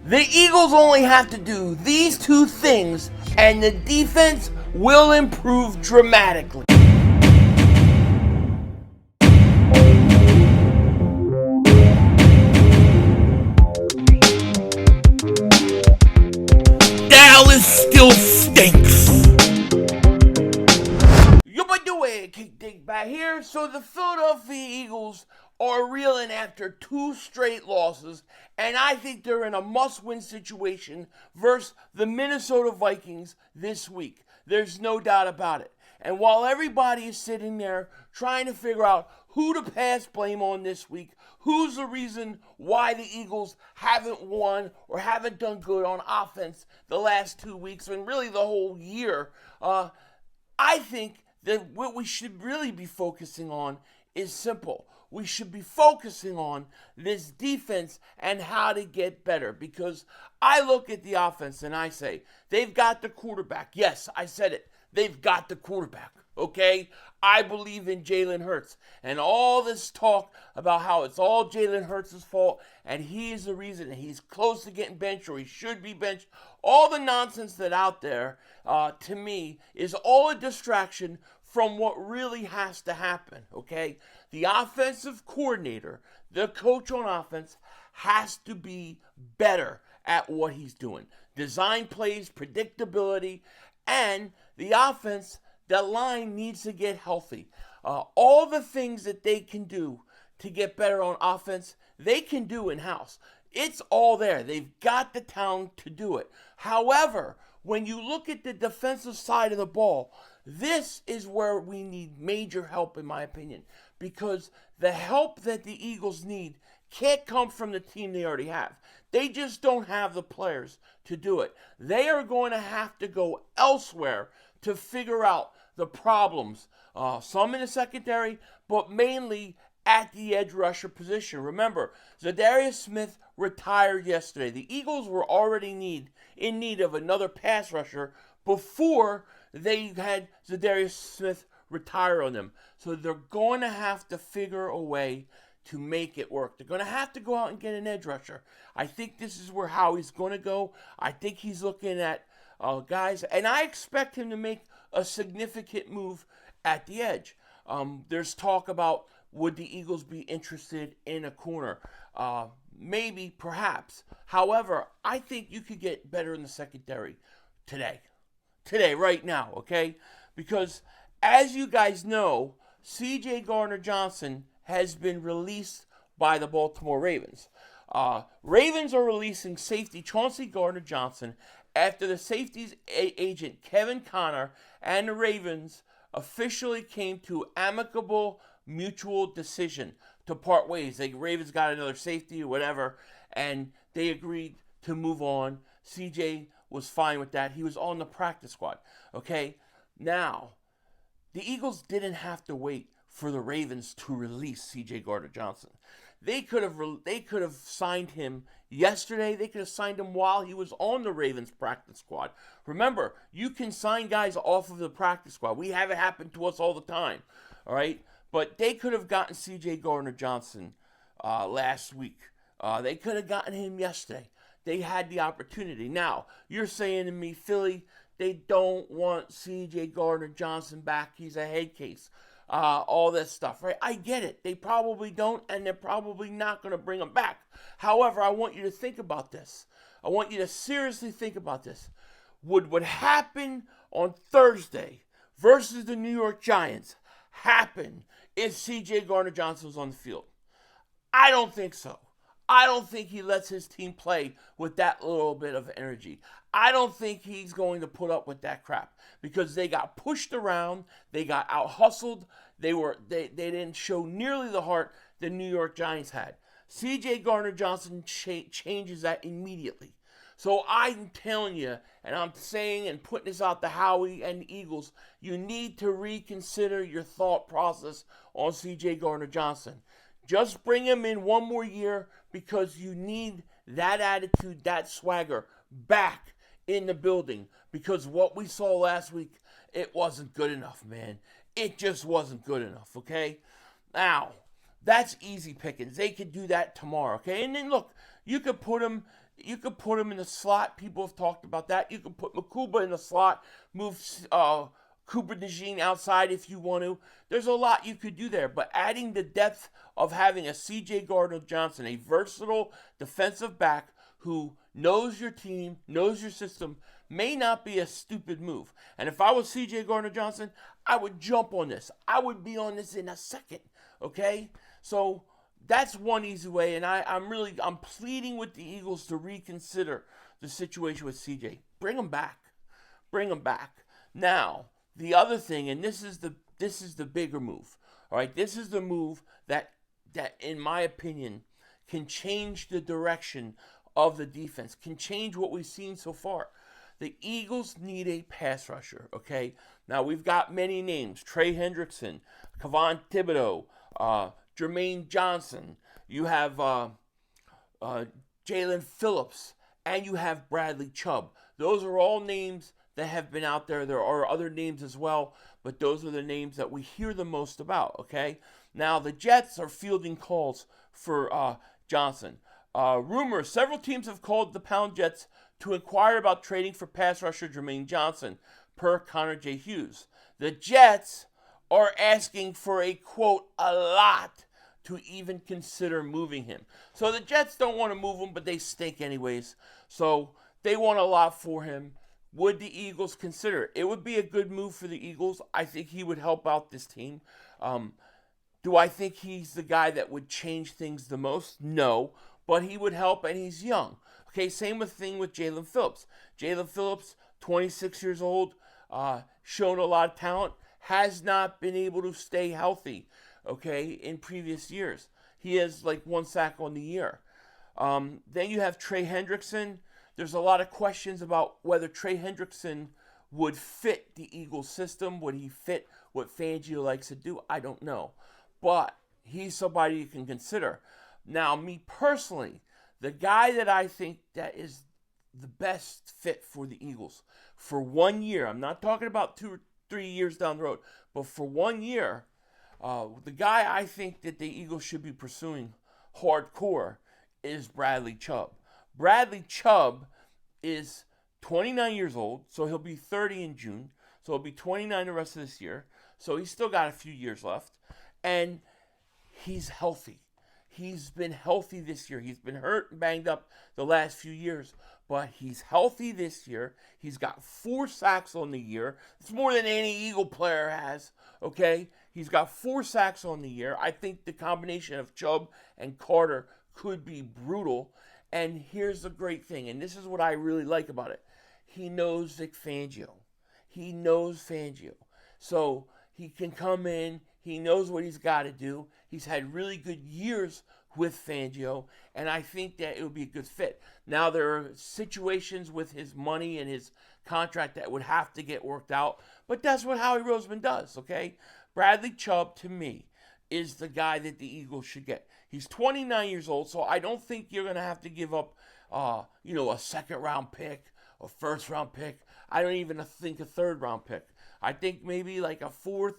The Eagles only have to do these two things, and the defense will improve dramatically. Dallas still stinks. Yo, by the way, Dingbat here. So the Philadelphia Eagles are reeling after two straight losses, and I think they're in a must-win situation versus the Minnesota Vikings this week. There's no doubt about it. And while everybody is sitting there trying to figure out who to pass blame on this week, who's the reason why the Eagles haven't won or haven't done good on offense the last 2 weeks and really the whole year, I think that what we should really be focusing on is simple. We should be focusing on this defense and how to get better, because I look at the offense and I say, they've got the quarterback. Yes, I said it. They've got the quarterback, okay? I believe in Jalen Hurts. And all this talk about how it's all Jalen Hurts' fault and he is the reason he's close to getting benched or he should be benched, all the nonsense that out there, to me, is all a distraction from what really has to happen, okay? The offensive coordinator, the coach on offense, has to be better at what he's doing. Design plays, predictability, and the offense, the line needs to get healthy. All the things that they can do to get better on offense, they can do in-house. It's all there. They've got the talent to do it. However, when you look at the defensive side of the ball, this is where we need major help, in my opinion, because the help that the Eagles need can't come from the team they already have. They just don't have the players to do it. They are going to have to go elsewhere to figure out the problems, some in the secondary, but mainly at the edge rusher position. Remember, Zadarius Smith retired yesterday. The Eagles were already in need of another pass rusher before they had Zadarius Smith retire on them. So they're going to have to figure a way to make it work. They're going to have to go out and get an edge rusher. I think this is where Howie's going to go. I think he's looking at guys, and I expect him to make a significant move at the edge. There's talk about, would the Eagles be interested in a corner? Maybe, perhaps. However, I think you could get better in the secondary today. Today, right now, okay? Because, as you guys know, CJ Gardner-Johnson has been released by the Baltimore Ravens. Ravens are releasing safety Chauncey Gardner-Johnson after the safety's agent, Kevin Connor, and the Ravens officially came to amicable mutual decision to part ways. The Ravens got another safety or whatever, and they agreed to move on. CJ was fine with that. He was on the practice squad. Okay? Now, the Eagles didn't have to wait for the Ravens to release C.J. Gardner-Johnson. They could have signed him yesterday. They could have signed him while he was on the Ravens practice squad. Remember, you can sign guys off of the practice squad. We have it happen to us all the time. All right? But they could have gotten C.J. Gardner-Johnson last week. They could have gotten him yesterday. They had the opportunity. Now, you're saying to me, Philly, they don't want C.J. Gardner-Johnson back. He's a head case. All this stuff, right? I get it. They probably don't, and they're probably not going to bring him back. However, I want you to think about this. I want you to seriously think about this. Would what happened on Thursday versus the New York Giants happen if C.J. Gardner-Johnson was on the field? I don't think so. I don't think he lets his team play with that little bit of energy. I don't think he's going to put up with that crap because they got pushed around, they got out-hustled, they didn't show nearly the heart the New York Giants had. C.J. Gardner-Johnson changes that immediately. So I'm telling you, and I'm saying and putting this out to Howie and the Eagles, you need to reconsider your thought process on C.J. Gardner-Johnson. Just bring him in one more year because you need that attitude, that swagger back in the building. Because what we saw last week, it wasn't good enough, man. It just wasn't good enough, okay? Now, that's easy pickings. They could do that tomorrow, okay? And then, look, you could put him You could put him in the slot. People have talked about that. You could put Makuba in the slot, move Cooper DeJean outside if you want to. There's a lot you could do there, but adding the depth of having a CJ Gardner-Johnson, a versatile defensive back who knows your team, knows your system, may not be a stupid move. And if I was CJ Gardner-Johnson, I would jump on this. I would be on this in a second, okay? So that's one easy way, and I'm pleading with the Eagles to reconsider the situation with CJ. Bring him back. Bring him back. Now, the other thing, and this is the bigger move. All right, this is the move that in my opinion can change the direction of the defense, can change what we've seen so far. The Eagles need a pass rusher, okay? Now, we've got many names. Trey Hendrickson, Kayvon Thibodeaux, Jermaine Johnson. You have Jalen Phillips, and you have Bradley Chubb. Those are all names that have been out there. There are other names as well, but those are the names that we hear the most about, okay? Now, the Jets are fielding calls for Johnson. Rumors, several teams have called the Pound Jets to inquire about trading for pass rusher Jermaine Johnson, per Connor J. Hughes. The Jets are asking for a, quote, a lot to even consider moving him. So the Jets don't want to move him, but they stink anyways. So they want a lot for him. Would the Eagles consider it? It would be a good move for the Eagles. I think he would help out this team. Do I think he's the guy that would change things the most? No, but he would help, and he's young. Okay, same thing with Jalen Phillips. Jalen Phillips, 26 years old, shown a lot of talent, has not been able to stay healthy, okay, in previous years. He has like 1 sack on the year. Then you have Trey Hendrickson. There's a lot of questions about whether Trey Hendrickson would fit the Eagles system. Would he fit what Fangio likes to do? I don't know. But he's somebody you can consider. Now, me personally, the guy that I think that is the best fit for the Eagles for 1 year, I'm not talking about 2 or 3 years down the road, but for 1 year, the guy I think that the Eagles should be pursuing hardcore is Bradley Chubb. Bradley Chubb is 29 years old, so he'll be 30 in June. So he'll be 29 the rest of this year. So he's still got a few years left. And he's healthy. He's been healthy this year. He's been hurt and banged up the last few years. But he's healthy this year. He's got 4 sacks on the year. It's more than any Eagle player has, okay? He's got 4 sacks on the year. I think the combination of Chubb and Carter could be brutal. And here's the great thing, and this is what I really like about it. He knows Vic Fangio. He knows Fangio. So he can come in. He knows what he's got to do. He's had really good years with Fangio, and I think that it would be a good fit. Now, there are situations with his money and his contract that would have to get worked out, but that's what Howie Roseman does, okay? Bradley Chubb, to me, is the guy that the Eagles should get. He's 29 years old, so I don't think you're going to have to give up, a second-round pick, a first-round pick. I don't even think a third-round pick. I think maybe like a 4th,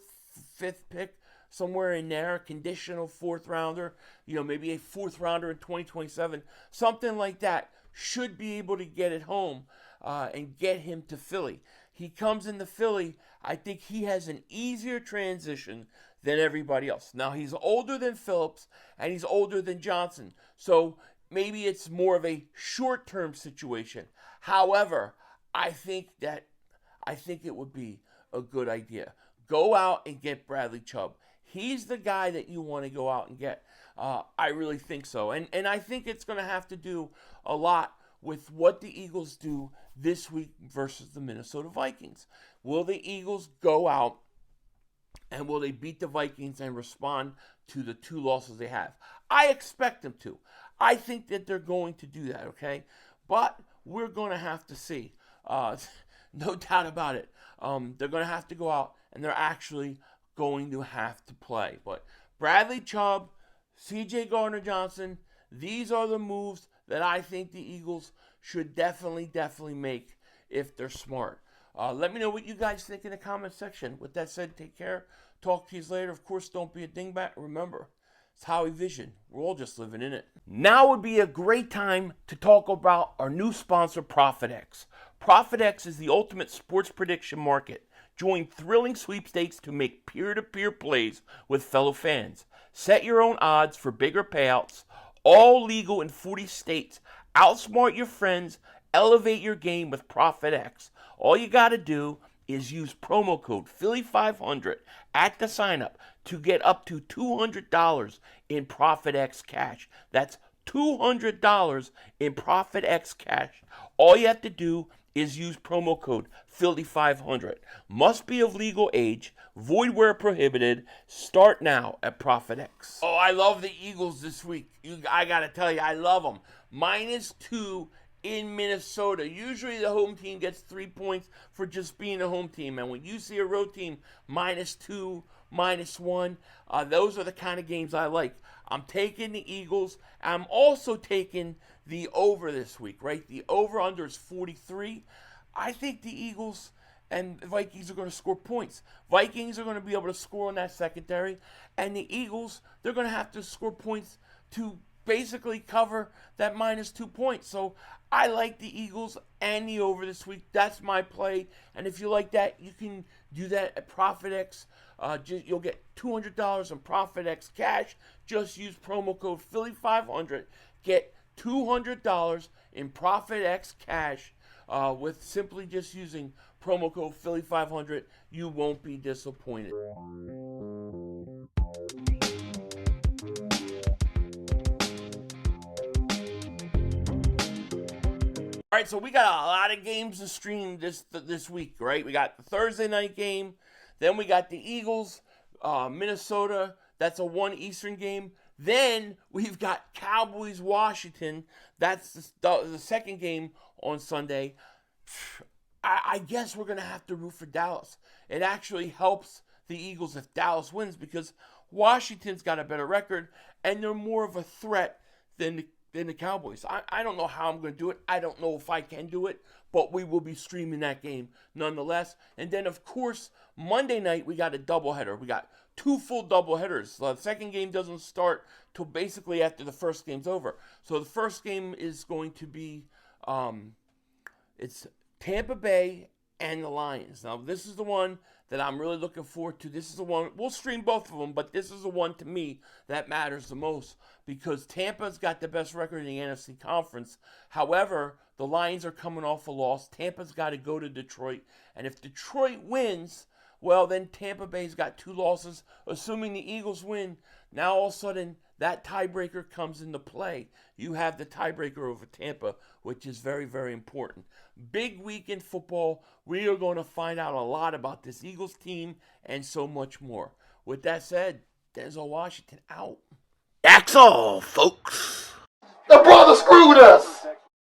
5th pick, somewhere in there, a conditional 4th rounder, maybe a 4th rounder in 2027, something like that, should be able to get it home and get him to Philly. He comes into Philly, I think he has an easier transition than everybody else. Now, he's older than Phillips, and he's older than Johnson, so maybe it's more of a short-term situation. However, I think it would be a good idea. Go out and get Bradley Chubb. He's the guy that you want to go out and get. I really think so. And I think it's going to have to do a lot with what the Eagles do this week versus the Minnesota Vikings. Will the Eagles go out and will they beat the Vikings and respond to the 2 losses they have? I expect them to. I think that they're going to do that, okay? But we're going to have to see. No doubt about it. They're going to have to go out, and they're actually going to have to play. But Bradley Chubb, CJ Gardner-Johnson, these are the moves that I think the Eagles should definitely make if they're smart. Let me know what you guys think in the comment section. With that said, take care. Talk to you later. Of course, don't be a dingbat. Remember, It's how we vision. We're all just living in it. Now would be a great time to talk about our new sponsor, ProfitX. ProfitX is the ultimate sports prediction market. Join thrilling sweepstakes to make peer-to-peer plays with fellow fans. Set your own odds for bigger payouts. All legal in 40 states. Outsmart your friends. Elevate your game with ProfitX. All you got to do is use promo code Philly500 at the sign up to get up to $200 in ProfitX cash. That's $200 in ProfitX cash. All you have to do is use promo code Philly500. Must be of legal age. Void where prohibited. Start now at ProfitX. Oh, I love the Eagles this week. I got to tell you, I love them. -2 in Minnesota. Usually the home team gets 3 points for just being a home team. And when you see a road team -2, -1, those are the kind of games I like. I'm taking the Eagles. I'm also taking the over this week, right? The over-under is 43. I think the Eagles and the Vikings are going to score points. Vikings are going to be able to score on that secondary. And the Eagles, they're going to have to score points to basically cover that -2 points. So I like the Eagles and the over this week. That's my play. And if you like that, you can do that at ProfitX. You'll get $200 in ProfitX cash. Just use promo code Philly500. Get $200 in ProfitX cash with simply just using promo code Philly500. You won't be disappointed. All right, so we got a lot of games to stream this week, right? We got the Thursday night game. Then we got the Eagles, Minnesota. That's a 1 Eastern game. Then we've got Cowboys, Washington. That's the second game on Sunday. I guess we're going to have to root for Dallas. It actually helps the Eagles if Dallas wins because Washington's got a better record, and they're more of a threat than the Cowboys. I don't know how I'm going to do it. I don't know if I can do it, but we will be streaming that game nonetheless. And then, of course, Monday night, we got a doubleheader. We got 2 full doubleheaders. The second game doesn't start till basically after the first game's over. So the first game is going to be it's Tampa Bay and the Lions. Now, this is the one that I'm really looking forward to. This is the one, we'll stream both of them, but this is the one to me that matters the most because Tampa's got the best record in the NFC Conference. However, the Lions are coming off a loss. Tampa's got to go to Detroit. And if Detroit wins, well, then Tampa Bay's got 2 losses. Assuming the Eagles win, now all of a sudden that tiebreaker comes into play. You have the tiebreaker over Tampa, which is very, very important. Big week in football. We are going to find out a lot about this Eagles team and so much more. With that said, Denzel Washington out. That's all, folks. The brother screwed us.